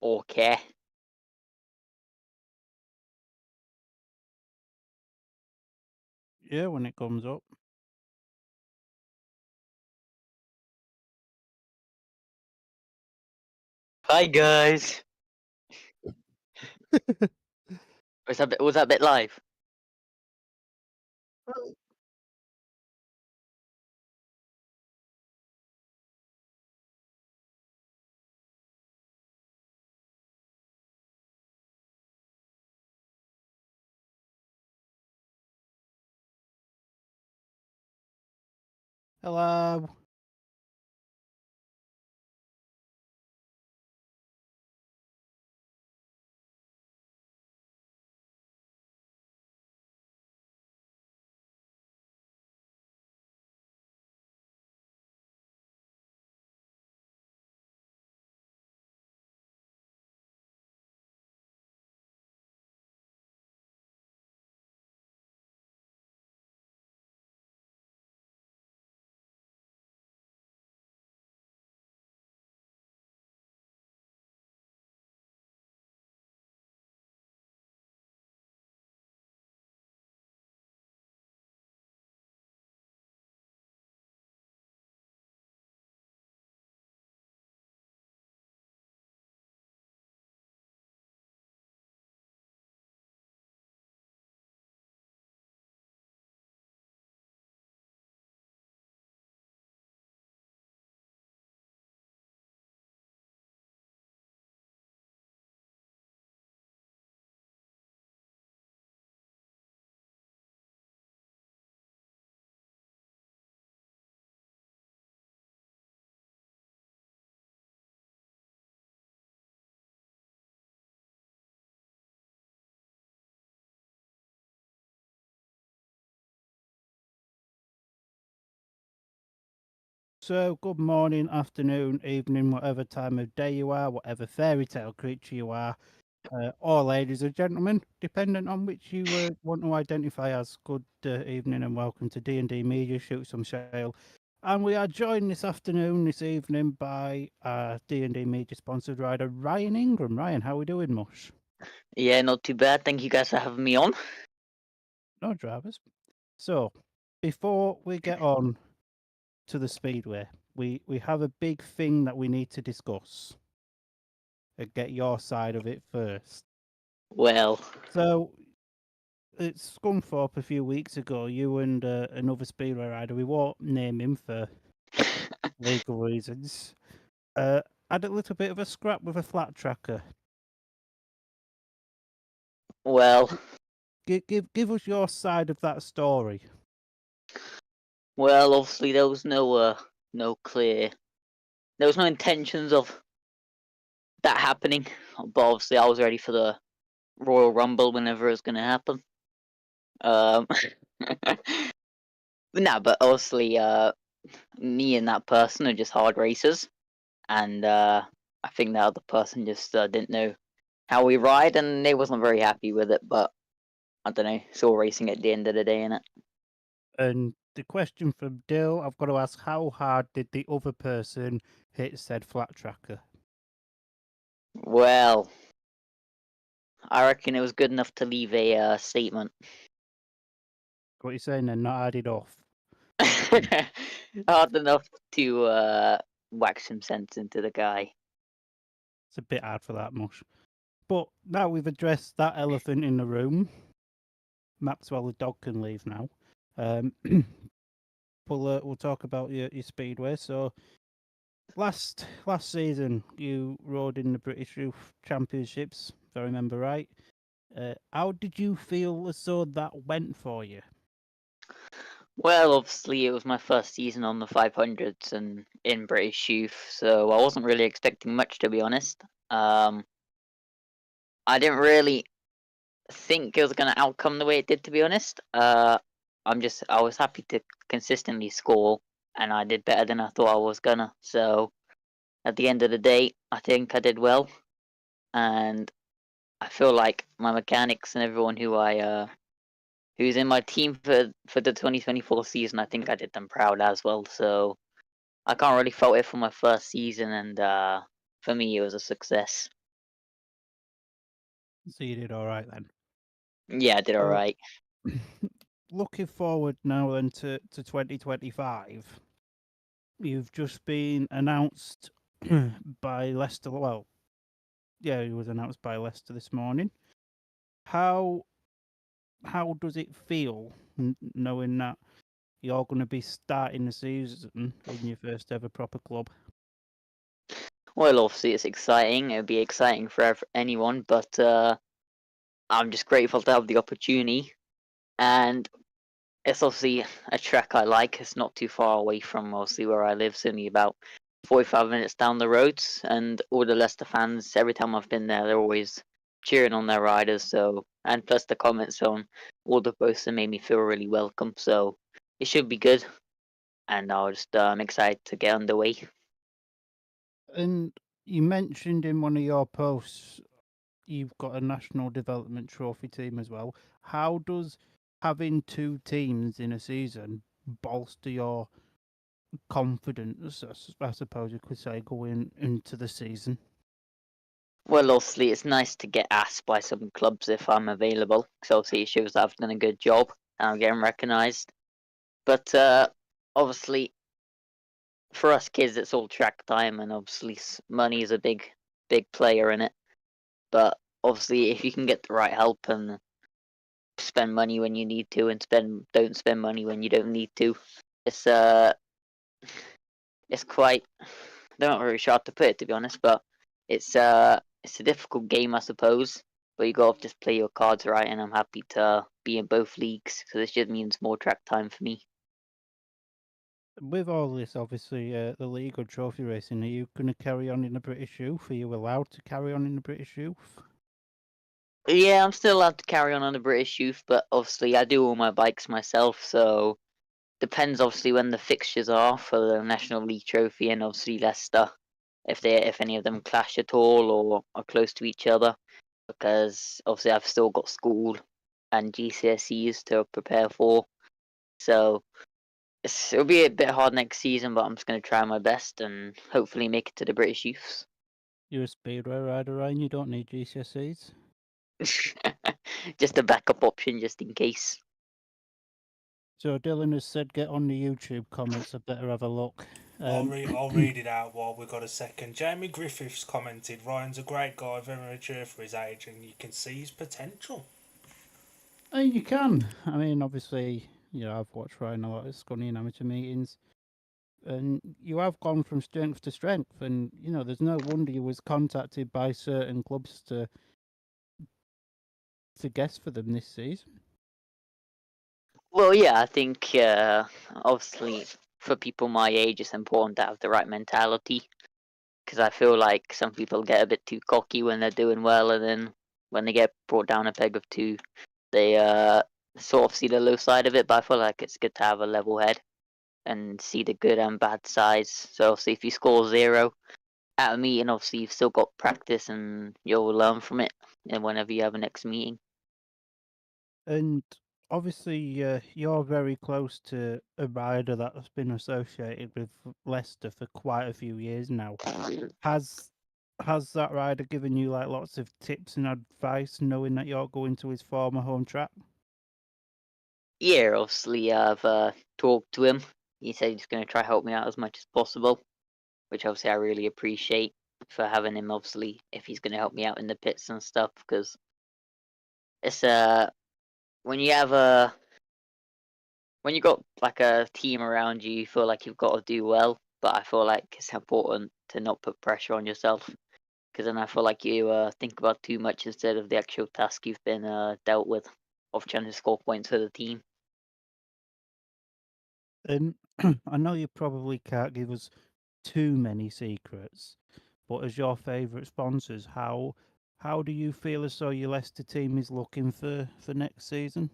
Okay. Yeah, when it comes up. Hi guys. Was that a bit live? Hello. So, good morning, afternoon, evening, whatever time of day you are, whatever fairy tale creature you are, or ladies and gentlemen, depending on which you want to identify as. Good evening and welcome to D&D Media, Shoot Some Shale. And we are joined this afternoon, this evening, by D&D Media sponsored rider Ryan Ingram. Ryan, how are we doing, Mush? Yeah, not too bad. Thank you guys for having me on. No drivers. So, before we get on to the speedway, we have a big thing that we need to discuss and get your side of it first. Well, So it's Scunthorpe a few weeks ago. You and another speedway rider, we won't name him for legal reasons, had a little bit of a scrap with a flat tracker. well, Give us your side of that story. well. Obviously, there was no clear. There was no intentions of that happening. But obviously, I was ready for the Royal Rumble whenever it was going to happen. Um, but obviously, me and that person are just hard racers, and I think that other person just didn't know how we ride, and they wasn't very happy with it. But I don't know. It's all racing at the end of the day, innit? And the question from Dill, I've got to ask, how hard did the other person hit said flat tracker? Well, I reckon it was good enough to leave a statement. What are you saying then? Not added off. Hard enough to wax some sense into the guy. It's a bit hard for that much. But now we've addressed that elephant in the room. Maxwell the dog can leave now. We'll talk about your speedway. So last season you rode in the British Youth Championships, if I remember right. How did you feel as though that went for you? Well, obviously, it was my first season on the 500s and in British Youth, so I wasn't really expecting much, to be honest. I didn't really think it was going to outcome the way it did, to be honest. I was happy to consistently score, and I did better than I thought I was gonna. So at the end of the day, I think I did well, and I feel like my mechanics and everyone who's in my team for the 2024 season, I think I did them proud as well. So I can't really fault it for my first season, and for me, it was a success. So you did all right then. Yeah, I did all So, right. looking forward now then to 2025, you've just been announced by Leicester. Well, yeah, it was announced by Leicester this morning. How how does it feel knowing that you're going to be starting the season in your first ever proper club? Well, obviously it's exciting. It'd be exciting for anyone, but I'm just grateful to have the opportunity. And it's obviously a track I like. It's not too far away from obviously where I live. It's only about 45 minutes down the roads. And all the Leicester fans, every time I've been there, they're always cheering on their riders. So, and plus the comments on all the posts have made me feel really welcome. So it should be good. And I'm excited to get underway. And you mentioned in one of your posts you've got a national development trophy team as well. How does having two teams in a season bolster your confidence, I suppose you could say, going into the season? Well, obviously, it's nice to get asked by some clubs if I'm available, because obviously it shows that I've done a good job and I'm getting recognised. But obviously, for us kids, it's all track time, and obviously, money is a big player in it. But obviously, if you can get the right help and spend money when you need to, and don't spend money when you don't need to, it's it's quite. I don't know really sure how to put it, to be honest, but it's a difficult game, I suppose. But you got to just play your cards right, and I'm happy to be in both leagues. So this just means more track time for me. With all this, obviously, the league or trophy racing, are you going to carry on in the British youth? Are you allowed to carry on in the British youth? Yeah, I'm still allowed to carry on the British youth, but obviously I do all my bikes myself. So depends obviously when the fixtures are for the National League Trophy and obviously Leicester, if any of them clash at all or are close to each other. Because obviously I've still got school and GCSEs to prepare for. So it'll be a bit hard next season, but I'm just going to try my best and hopefully make it to the British Youths. You're a speedway rider, Ryan. You don't need GCSEs. Just a backup option, just in case. So Dylan has said, get on the YouTube comments. I better have a look. I'll read it out while we've got a second. Jamie Griffiths commented, Ryan's a great guy, very mature for his age, and you can see his potential. You can. I mean, obviously, I've watched Ryan a lot at Scunny and amateur meetings, and you have gone from strength to strength. And there's no wonder you was contacted by certain clubs to guess for them this season. Well, yeah, I think obviously for people my age, it's important to have the right mentality because I feel like some people get a bit too cocky when they're doing well, and then when they get brought down a peg of two, they sort of see the low side of it. But I feel like it's good to have a level head and see the good and bad sides. So obviously, if you score zero at a meeting, obviously you've still got practice and you'll learn from it. And whenever you have a next meeting. And obviously, you're very close to a rider that's been associated with Leicester for quite a few years now. Has that rider given you like lots of tips and advice, knowing that you're going to his former home track? Yeah, obviously I've talked to him. He said he's going to try help me out as much as possible, which obviously I really appreciate for having him. Obviously, if he's going to help me out in the pits and stuff, because it's when you have a when you got like a team around you, you feel like you've got to do well. But I feel like it's important to not put pressure on yourself, because then I feel like you think about too much instead of the actual task you've been dealt with of trying to score points for the team. And I know you probably can't give us too many secrets, but as your favourite sponsors, how do you feel as though your Leicester team is looking for next season?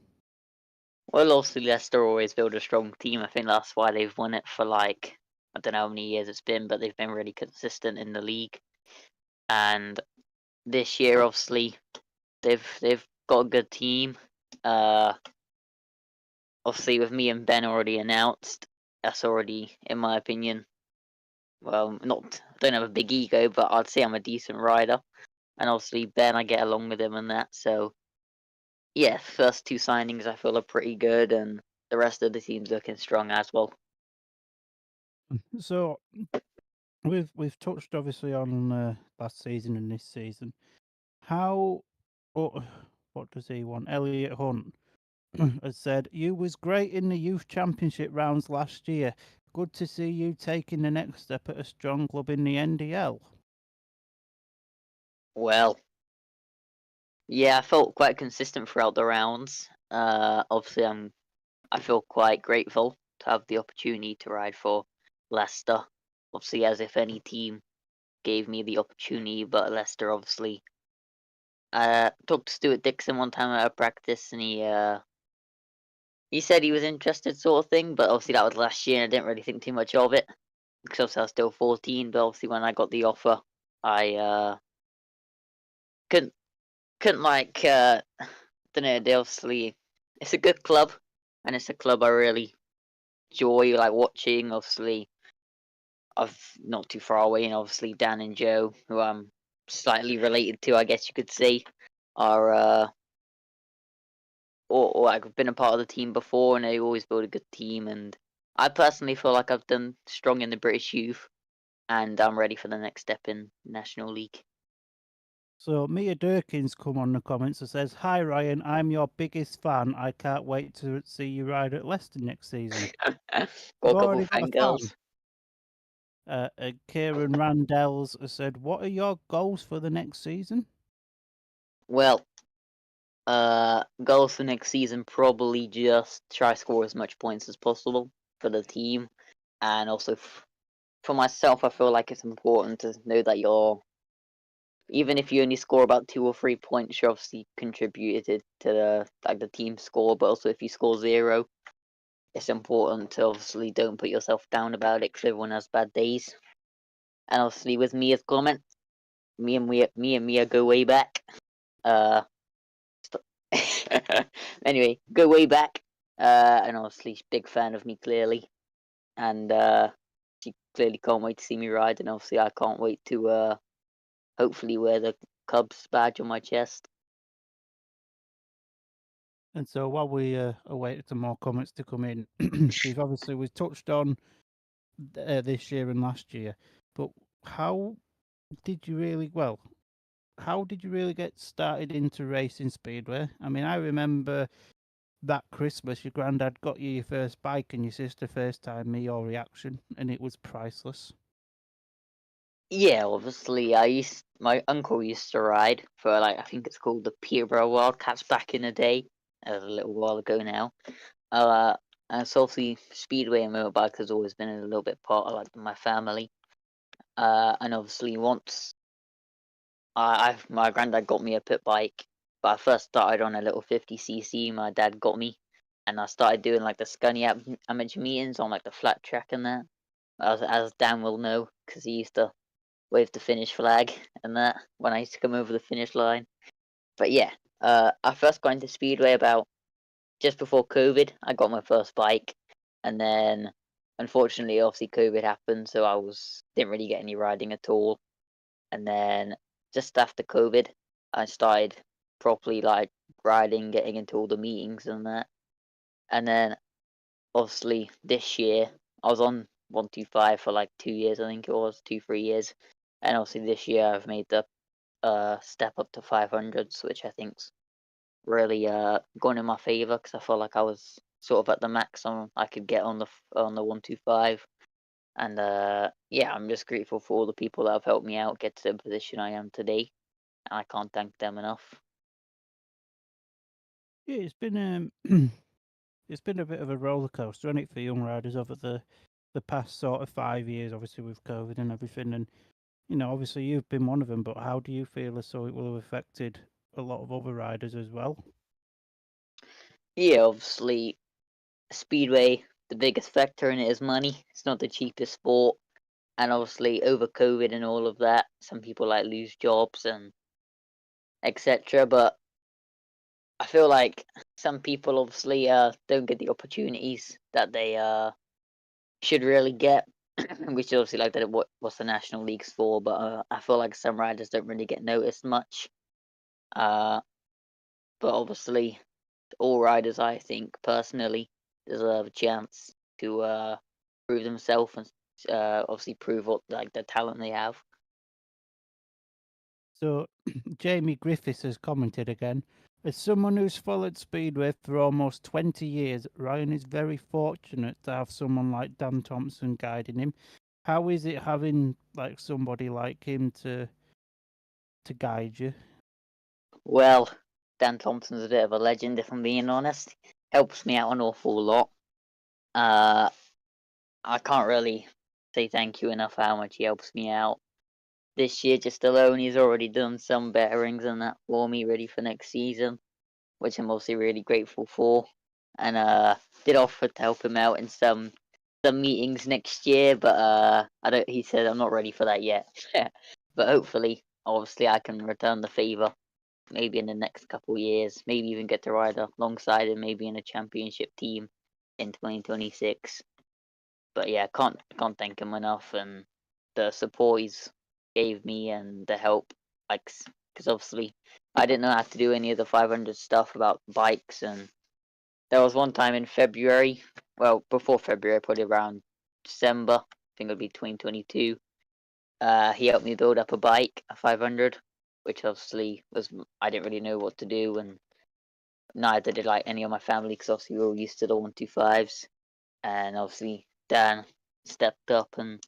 Well, obviously Leicester always build a strong team. I think that's why they've won it for like I don't know how many years it's been, but they've been really consistent in the league. And this year, obviously, they've got a good team. Uh, Obviously with me and Ben already announced, that's already, in my opinion, well, not I don't have a big ego, but I'd say I'm a decent rider. and obviously Ben, I get along with him and that. So yeah, first two signings I feel are pretty good, and the rest of the team's looking strong as well. So we've touched obviously on last season and this season. How what does he want? Elliot Hunt has said you was great in the youth championship rounds last year. Good to see you taking the next step at a strong club in the NDL. Well, yeah, I felt quite consistent throughout the rounds. Obviously, I feel quite grateful to have the opportunity to ride for Leicester. Obviously, as if any team gave me the opportunity, but Leicester obviously. Talked to Stuart Dixon one time at a practice, and he said he was interested, sort of thing. But obviously, that was last year, and I didn't really think too much of it because obviously I was still 14. But obviously, when I got the offer, I couldn't like don't know. They obviously it's a good club, and it's a club I really enjoy like watching. Obviously, I've not too far away, and obviously Dan and Joe, who I'm slightly related to, I guess you could say, are or like I've been a part of the team before, and they always build a good team. And I personally feel like I've done strong in the British youth, and I'm ready for the next step in National League. So Mia Durkins come on the comments and says, "Hi Ryan, I'm your biggest fan. I can't wait to see you ride at Leicester next season." Got a You've couple already got a fangirls. fan. Kieran Randell's has said, "What are your goals for the next season?" Well, goals for next season probably just try score as much points as possible for the team, and also for myself, I feel like it's important to know that even if you only score about 2 or 3 points, you're obviously contributed to the team score. But also, if you score 0, it's important to obviously don't put yourself down about it because everyone has bad days. And obviously, with Mia's comment, me and Mia go way back. Uh, anyway, go way back. And obviously, she's a big fan of me clearly, and she clearly can't wait to see me ride. And obviously, I can't wait to hopefully wear the Cubs badge on my chest. And so while we await some more comments to come in, we've touched on this year and last year, but how did you really get started into racing speedway? I mean, I remember that Christmas your granddad got you your first bike and your sister FaceTimed me your reaction, and it was priceless. Yeah, obviously, my uncle used to ride for I think it's called the Peterborough Wildcats back in the day. A little while ago now. And so obviously speedway and motorbike has always been a little bit part of my family. And obviously once my granddad got me a pit bike, but I first started on a little 50cc. My dad got me, and I started doing the Scunny amateur meetings on the flat track and that. As Dan will know, because he used to wave the finish flag and that when I used to come over the finish line. But yeah, I first got into speedway about just before COVID. I got my first bike, and then unfortunately, obviously, COVID happened, so didn't really get any riding at all. And then just after COVID, I started properly riding, getting into all the meetings and that. And then obviously this year, I was on 125 for 2 years, I think it was 2-3 years, and obviously this year I've made the step up to 500s, which I think's really gone in my favor because I felt like I was sort of at the maximum I could get on the 125. And yeah, I'm just grateful for all the people that have helped me out get to the position I am today, and I can't thank them enough. Yeah, it's been it's been a bit of a roller coaster, hasn't it, for young riders over the past sort of 5 years, obviously with COVID and everything. And obviously you've been one of them, but how do you feel as though it will have affected a lot of other riders as well? Yeah, obviously, speedway, the biggest factor in it is money. It's not the cheapest sport, and obviously over COVID and all of that, some people lose jobs and etc. But I feel like some people obviously don't get the opportunities that they should really get. which is obviously like that. What's the National League's for? But I feel like some riders don't really get noticed much. But obviously, all riders, I think personally, deserve a chance to prove themselves and obviously prove what like the talent they have. So, Jamie Griffiths has commented again. As someone who's followed Speedway for almost 20 years, Ryan is very fortunate to have someone like Dan Thompson guiding him. How is it having like somebody like him to guide you? Well, Dan Thompson's a bit of a legend, if I'm being honest. Helps me out an awful lot. I can't really say thank you enough for how much he helps me out. This year, just alone, he's already done some betterings and that for me, ready for next season, which I'm also really grateful for. And did offer to help him out in some meetings next year, but I don't. He said I'm not ready for that yet. But hopefully, obviously, I can return the favor. Maybe in the next couple of years, maybe even get to ride alongside him, maybe in a championship team in 2026. But yeah, can't thank him enough, and the support he's gave me and the help, like, because obviously I didn't know how to do any of the 500 stuff about bikes, and there was one time in February, well, before February, probably around December, I think it'll be 2022. He helped me build up a bike, a 500, which obviously was I didn't really know what to do, and neither did like any of my family, because obviously we were all used to the 125s, and obviously Dan stepped up and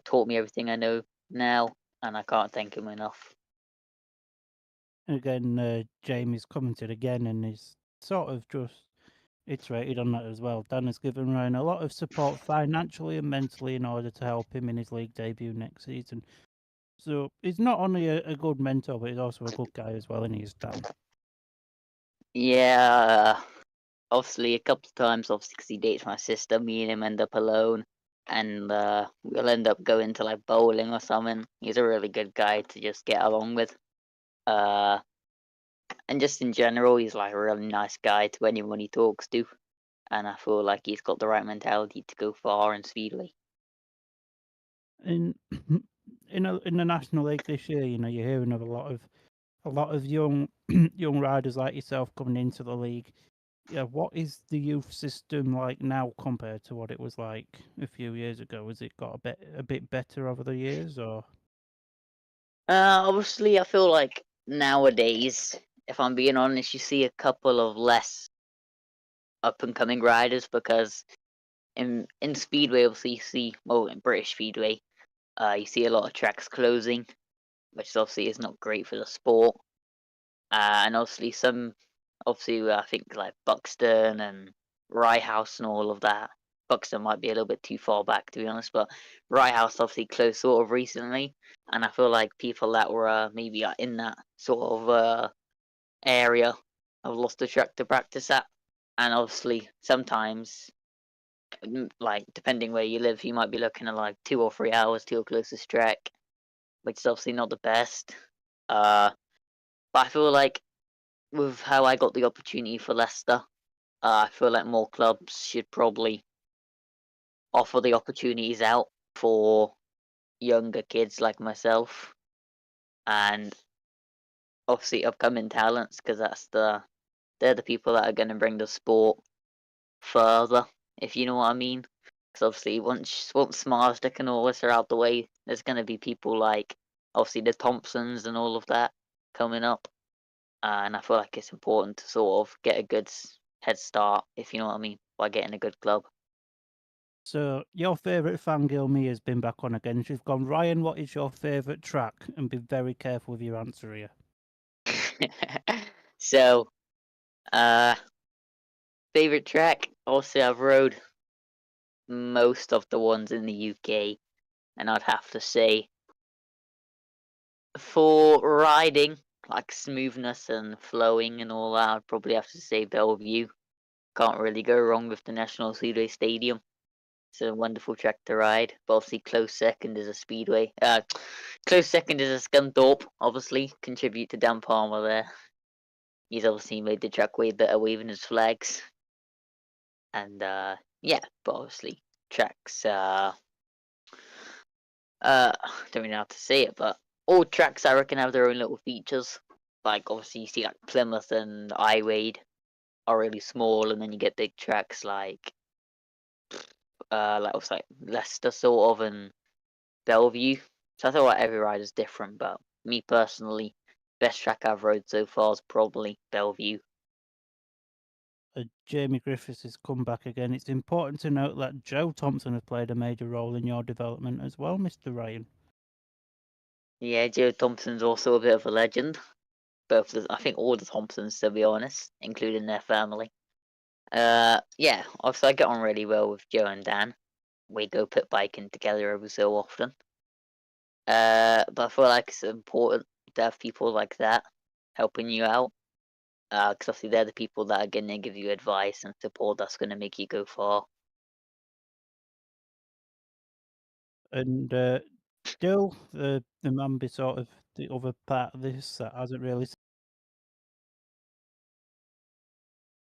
taught me everything I know now, and I can't thank him enough. Again, Jamie's commented again and is sort of just iterated on that as well. Dan has given Ryan a lot of support financially and mentally in order to help him in his league debut next season. So he's not only a good mentor, but he's also a good guy as well, and he's Dan. Yeah, obviously a couple of times, obviously, because he dates my sister, me and him end up alone, and we'll end up going to like bowling or something. He's a really good guy to just get along with. And just in general, he's like a really nice guy to anyone he talks to, and I feel like he's got the right mentality to go far in Speedway. In in the National League this year, you know, you're hearing of a lot of young young riders like yourself coming into the league. Yeah, what is the youth system like now compared to what it was like a few years ago? Has it got a bit better over the years, or? Obviously, I feel like nowadays, if I'm being honest, you see a couple of less up and coming riders, because in Speedway, obviously, you see, well, in British Speedway, you see a lot of tracks closing, which obviously is not great for the sport. And obviously, I think like Buxton and Rye House and all of that. Buxton might be a little bit too far back, to be honest, but Rye House obviously closed sort of recently, and I feel like people that were maybe in that sort of area have lost the track to practice at, and obviously sometimes, like depending where you live, you might be looking at like 2 or 3 hours to your closest track, which is obviously not the best. But I feel like with how I got the opportunity for Leicester, I feel like more clubs should probably offer the opportunities out for younger kids like myself, and obviously upcoming talents, because they're the people that are going to bring the sport further, if you know what I mean. Because obviously once Marsdick and all this are out the way, there's going to be people like obviously the Thompsons and all of that coming up, and I feel like it's important to sort of get a good head start, if you know what I mean, by getting a good club. So your favourite fangirl Mia has been back on again. She's gone, Ryan, what is your favourite track? And be very careful with your answer here. So, favorite track? Also, I've rode most of the ones in the UK, and I'd have to say, for riding, like smoothness and flowing and all that, I'd probably have to say Bellevue. Can't really go wrong with the National Speedway Stadium. It's a wonderful track to ride. But obviously, close second is a Speedway. Close second is a Scunthorpe. Obviously, contribute to Dan Palmer there. He's obviously made the track way better waving his flags. And yeah, but obviously tracks. Don't really know how to say it, but all tracks I reckon have their own little features. Like obviously you see like Plymouth and Iwade are really small, and then you get big tracks like Leicester sort of and Bellevue. So I thought like every ride is different, but me personally, best track I've rode so far is probably Bellevue. Jamie Griffiths has come back again. It's important to note that Joe Thompson has played a major role in your development as well, Mr. Ryan. Yeah, Joe Thompson's also a bit of a legend. I think all the Thompsons, to be honest, including their family. Yeah, obviously I get on really well with Joe and Dan. We go pit biking together every so often. But I feel like it's important to have people like that helping you out. Because obviously they're the people that are gonna give you advice and support that's gonna make you go far. And Dill, the man be sort of the other part of this that hasn't really.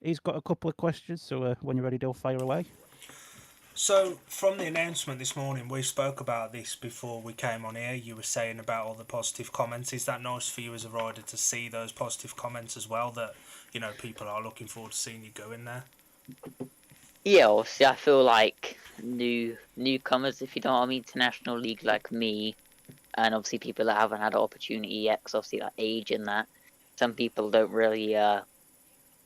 He's got a couple of questions, so when you're ready, Dill, fire away. So, from the announcement this morning, we spoke about this before we came on here. You were saying about all the positive comments. Is that nice for you as a rider to see those positive comments as well? That people are looking forward to seeing you go in there. Yeah, obviously I feel like newcomers, if you know what I mean, to National League like me, and obviously people that haven't had an opportunity yet, because obviously that age and that, some people don't really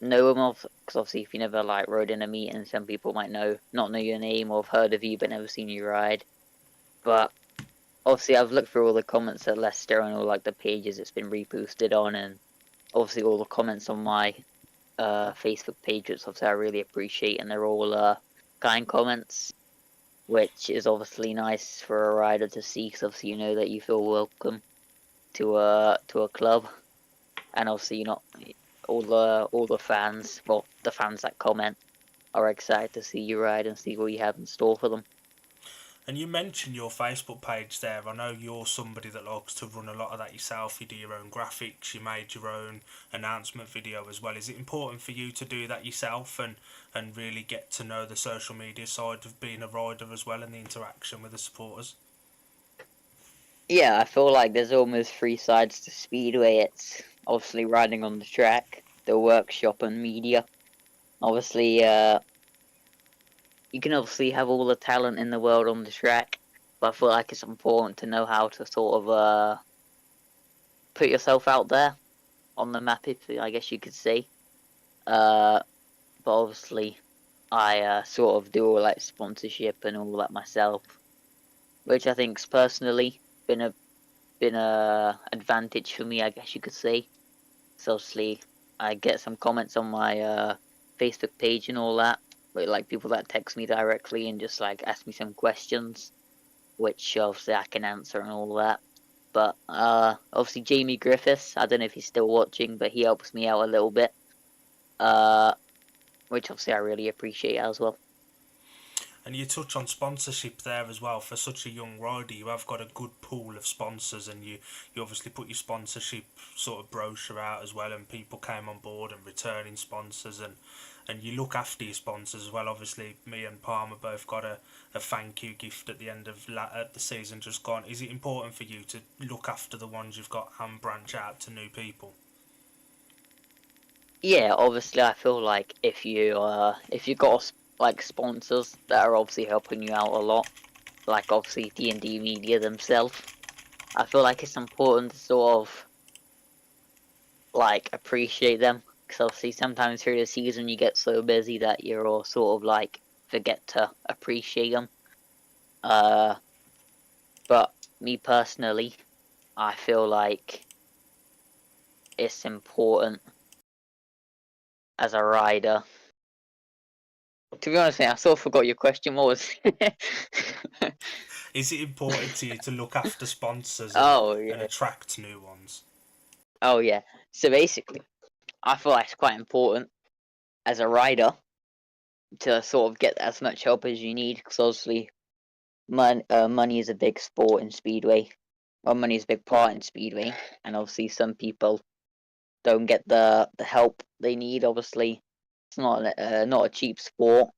know them of, because obviously if you never like rode in a meeting, some people might not know your name or have heard of you but never seen you ride. But obviously I've looked through all the comments at Leicester and all like the pages it's been reposted on, and obviously all the comments on my Facebook page, which obviously I really appreciate, and they're all kind comments, which is obviously nice for a rider to see, because obviously you know that you feel welcome to a club, and obviously you're not all the fans, well, the fans that comment are excited to see you ride and see what you have in store for them. And you mentioned your Facebook page there. I know you're somebody that likes to run a lot of that yourself. You do your own graphics, you made your own announcement video as well. Is it important for you to do that yourself and really get to know the social media side of being a rider as well and the interaction with the supporters? Yeah, I feel like there's almost three sides to Speedway. It's obviously riding on the track, the workshop, and media. Obviously, you can obviously have all the talent in the world on the track, but I feel like it's important to know how to sort of put yourself out there on the map, if I guess you could say. But obviously, I sort of do all like sponsorship and all that myself, which I think's personally been a advantage for me, I guess you could say. So obviously, I get some comments on my Facebook page and all that, but like people that text me directly and just like ask me some questions, which obviously I can answer and all that. But obviously Jamie Griffiths, I don't know if he's still watching, but he helps me out a little bit. Which obviously I really appreciate as well. And you touch on sponsorship there as well. For such a young rider, you have got a good pool of sponsors, and you obviously put your sponsorship sort of brochure out as well, and people came on board and returning sponsors, and you look after your sponsors as well. Obviously, me and Palmer both got a thank you gift at the end of the season just gone. Is it important for you to look after the ones you've got and branch out to new people? Yeah, obviously I feel like if you got like sponsors that are obviously helping you out a lot, like obviously DnD Media themselves, I feel like it's important to sort of like appreciate them, because obviously sometimes through the season you get so busy that you're all sort of like forget to appreciate them. But me personally, I feel like it's important as a rider. To be honest, mate, I sort of forgot your question. What was? Is it important to you to look after sponsors Oh and yeah. attract new ones? Oh yeah. So basically, I feel like it's quite important as a rider to sort of get as much help as you need, because obviously, money is a big sport in speedway. Well, money is a big part in speedway, and obviously some people don't get the help they need. Obviously, it's not a cheap sport.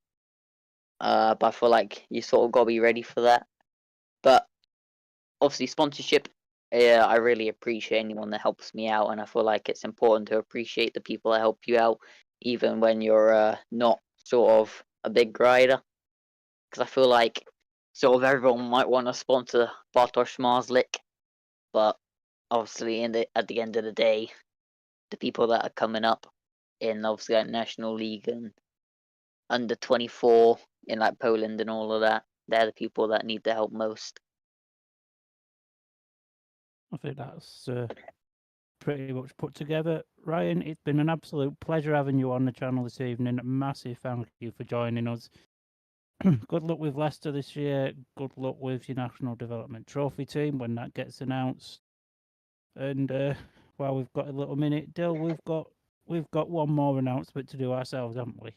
but I feel like you sort of got to be ready for that. But obviously, sponsorship, I really appreciate anyone that helps me out, and I feel like it's important to appreciate the people that help you out, even when you're not sort of a big rider. Because I feel like sort of everyone might want to sponsor Bartosz Marslik, but obviously, at the end of the day, the people that are coming up in obviously like National League and under 24 in like Poland and all of that, they're the people that need the help most. I think that's pretty much put together. Ryan, it's been an absolute pleasure having you on the channel this evening. A massive thank you for joining us. Good luck with Leicester this year. Good luck with your National Development Trophy team when that gets announced. And while we've got a little minute, Dill, we've got one more announcement to do ourselves, haven't we?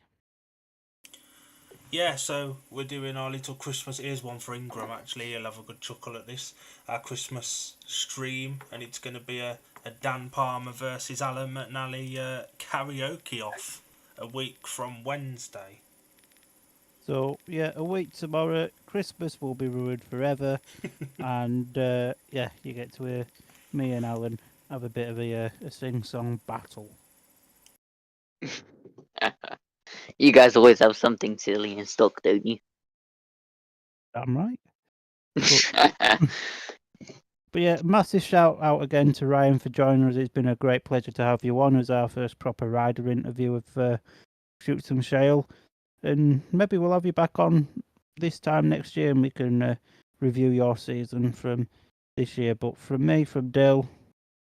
Yeah, so we're doing our little Christmas. Here's one for Ingram, actually. He'll have a good chuckle at this. Our Christmas stream, and it's going to be a Dan Palmer versus Alan McNally karaoke off a week from Wednesday. So, yeah, a week tomorrow, Christmas will be ruined forever. And, yeah, you get to hear me and Alan have a bit of a sing-song battle. You guys always have something silly in stock, don't you? I'm right. But yeah, massive shout out again to Ryan for joining us. It's been a great pleasure to have you on as our first proper rider interview of Shoot Some Shale. And maybe we'll have you back on this time next year and we can review your season from this year. But from me, from Dill,